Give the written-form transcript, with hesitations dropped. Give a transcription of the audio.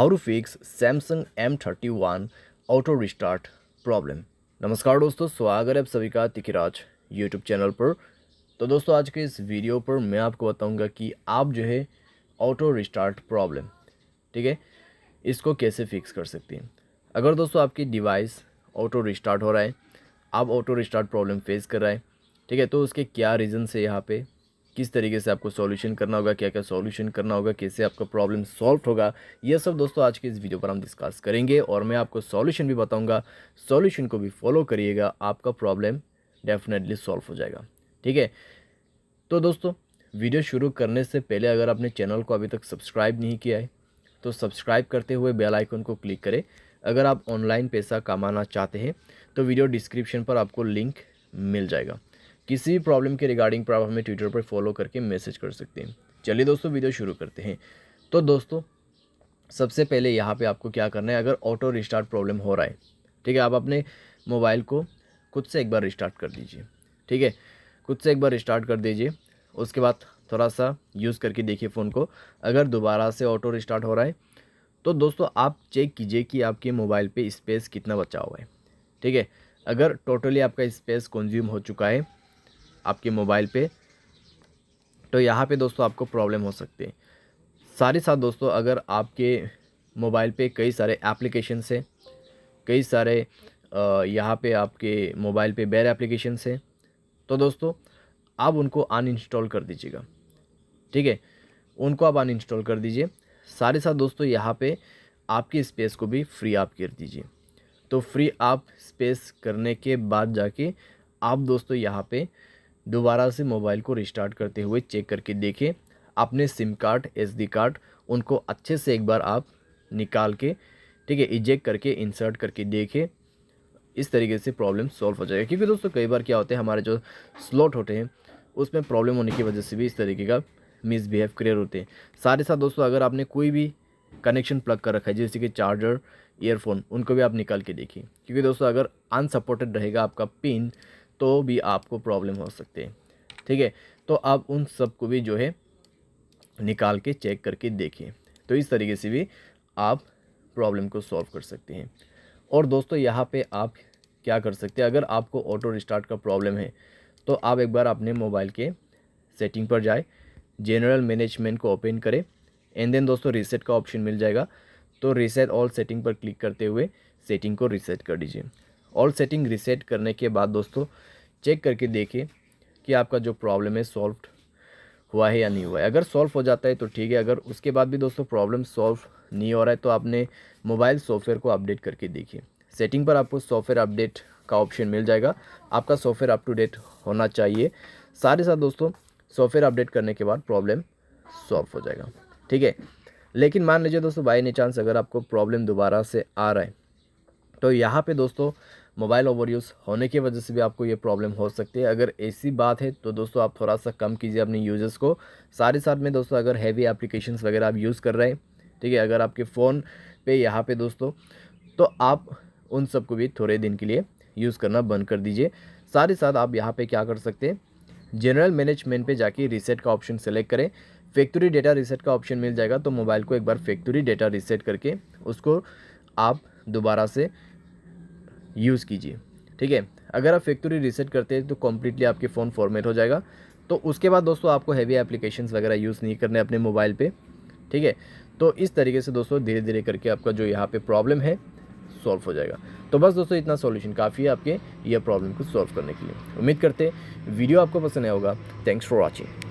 How to fix Samsung M31 auto restart problem. नमस्कार दोस्तों, स्वागत है आप सभी का तिकिराज यूट्यूब चैनल पर। तो दोस्तों आज के इस वीडियो पर मैं आपको बताऊंगा कि आप जो है ऑटो रिस्टार्ट प्रॉब्लम, ठीक है, इसको कैसे फिक्स कर सकते हैं। अगर दोस्तों आपकी डिवाइस ऑटो रिस्टार्ट हो रहा है, आप ऑटो रिस्टार्ट प्रॉब्लम फेस कर रहा है, ठीक है, तो उसके क्या रीज़न है, यहाँ पे किस तरीके से आपको सॉल्यूशन करना होगा, क्या क्या सॉल्यूशन करना होगा, कैसे आपका प्रॉब्लम सॉल्व होगा, ये सब दोस्तों आज के इस वीडियो पर हम डिस्कस करेंगे और मैं आपको सॉल्यूशन भी बताऊंगा। सॉल्यूशन को भी फॉलो करिएगा, आपका प्रॉब्लम डेफिनेटली सॉल्व हो जाएगा, ठीक है। तो दोस्तों वीडियो शुरू करने से पहले अगर आपने चैनल को अभी तक सब्सक्राइब नहीं किया है तो सब्सक्राइब करते हुए बेल आइकन को क्लिक करें। अगर आप ऑनलाइन पैसा कमाना चाहते हैं तो वीडियो डिस्क्रिप्शन पर आपको लिंक मिल जाएगा। किसी भी प्रॉब्लम के रिगार्डिंग पर आप हमें ट्विटर पर फॉलो करके मैसेज कर सकते हैं। चलिए दोस्तों वीडियो शुरू करते हैं। तो दोस्तों सबसे पहले यहाँ पे आपको क्या करना है, अगर ऑटो रिस्टार्ट प्रॉब्लम हो रहा है, ठीक है, आप अपने मोबाइल को खुद से एक बार रिस्टार्ट कर दीजिए, ठीक है, खुद से एक बार रिस्टार्ट कर दीजिए। उसके बाद थोड़ा सा यूज़ करके देखिए फ़ोन को। अगर दोबारा से ऑटो रिस्टार्ट हो रहा है तो दोस्तों आप चेक कीजिए कि आपके मोबाइल पे स्पेस कितना बचा हुआ है, ठीक है। अगर टोटली आपका स्पेस कंज्यूम हो चुका है आपके मोबाइल पे, तो यहाँ पे दोस्तों आपको प्रॉब्लम हो सकती है। साथ ही साथ दोस्तों अगर आपके मोबाइल पे कई सारे एप्लीकेशंस हैं, कई सारे यहाँ पे आपके मोबाइल पे बैर एप्लीकेशंस हैं, तो दोस्तों आप उनको अनइंस्टॉल कर दीजिएगा, ठीक है, उनको आप अनइंस्टॉल कर दीजिए। साथ ही साथ दोस्तों यहाँ पे आपकी स्पेस को भी फ्री आप कर दीजिए। तो फ्री आप स्पेस करने के बाद जाके आप दोस्तों यहाँ पे दोबारा से मोबाइल को रिस्टार्ट करते हुए चेक करके देखें अपने सिम कार्ड, SD कार्ड, उनको अच्छे से एक बार आप निकाल के, ठीक है, इजेक्ट करके इंसर्ट करके देखें। इस तरीके से प्रॉब्लम सॉल्व हो जाएगा। क्योंकि दोस्तों कई बार क्या होता है, हमारे जो स्लॉट होते हैं उसमें प्रॉब्लम होने की वजह से भी इस तरीके का मिसबिहेव क्लियर होते हैं। साथ ही साथ दोस्तों अगर आपने कोई भी कनेक्शन प्लग कर रखा है जैसे कि चार्जर, ईयरफोन, उनको भी आप निकाल के देखिए। क्योंकि दोस्तों अगर अनसपोर्टेड रहेगा आपका पिन तो भी आपको प्रॉब्लम हो सकते हैं, ठीक है। तो आप उन सब को भी जो है निकाल के चेक करके देखिए। तो इस तरीके से भी आप प्रॉब्लम को सॉल्व कर सकते हैं। और दोस्तों यहाँ पे आप क्या कर सकते हैं, अगर आपको ऑटो रिस्टार्ट का प्रॉब्लम है तो आप एक बार अपने मोबाइल के सेटिंग पर जाए, जनरल मैनेजमेंट को ओपन करें, एंड देन दोस्तों रीसेट का ऑप्शन मिल जाएगा। तो रीसेट ऑल सेटिंग पर क्लिक करते हुए सेटिंग को रीसेट कर दीजिए। ऑल सेटिंग रीसेट करने के बाद दोस्तों चेक करके देखिए कि आपका जो प्रॉब्लम है सॉल्व हुआ है या नहीं हुआ है। अगर सॉल्व हो जाता है तो ठीक है, अगर उसके बाद भी दोस्तों प्रॉब्लम सॉल्व नहीं हो रहा है तो आपने मोबाइल सॉफ्टवेयर को अपडेट करके देखिए। सेटिंग पर आपको सॉफ्टवेयर अपडेट का ऑप्शन मिल जाएगा। आपका सॉफ्टवेयर अप टू डेट होना चाहिए। साथ ही साथ दोस्तों सॉफ्टवेयर अपडेट करने के बाद प्रॉब्लम सॉल्व हो जाएगा, ठीक है। लेकिन मान लीजिए दोस्तों बाय एनी चांस अगर आपको प्रॉब्लम दोबारा से आ रहा है तो यहाँ पे दोस्तों मोबाइल ओवर यूज़ होने की वजह से भी आपको ये प्रॉब्लम हो सकती है। अगर ऐसी बात है तो दोस्तों आप थोड़ा सा कम कीजिए अपने यूज़र्स को। साथ ही साथ में दोस्तों अगर हैवी एप्लीकेशंस वगैरह आप यूज़ कर रहे हैं, ठीक है, अगर आपके फ़ोन पे यहाँ पे दोस्तों, तो आप उन सब को भी थोड़े दिन के लिए यूज़ करना बंद कर दीजिए। साथ ही साथ आप यहाँ पर क्या कर सकते हैं, जनरल मैनेजमेंट पे जाके रीसेट का ऑप्शन सेलेक्ट करें। फैक्ट्री डेटा रीसेट का ऑप्शन मिल जाएगा। तो मोबाइल को एक बार फैक्ट्री डेटा रीसेट करके उसको आप दोबारा से यूज़ कीजिए, ठीक है। अगर आप फैक्ट्री रीसेट करते हैं तो कम्प्लीटली आपके फ़ोन फॉर्मेट हो जाएगा। तो उसके बाद दोस्तों आपको हैवी एप्लीकेशंस वगैरह यूज़ नहीं करने अपने मोबाइल पे, ठीक है। तो इस तरीके से दोस्तों धीरे धीरे करके आपका जो यहाँ पे प्रॉब्लम है सॉल्व हो जाएगा। तो बस दोस्तों इतना सॉल्यूशन काफ़ी है आपके यह प्रॉब्लम को सॉल्व करने के लिए। उम्मीद करते हैं वीडियो आपको पसंद आया होगा। Thanks for watching.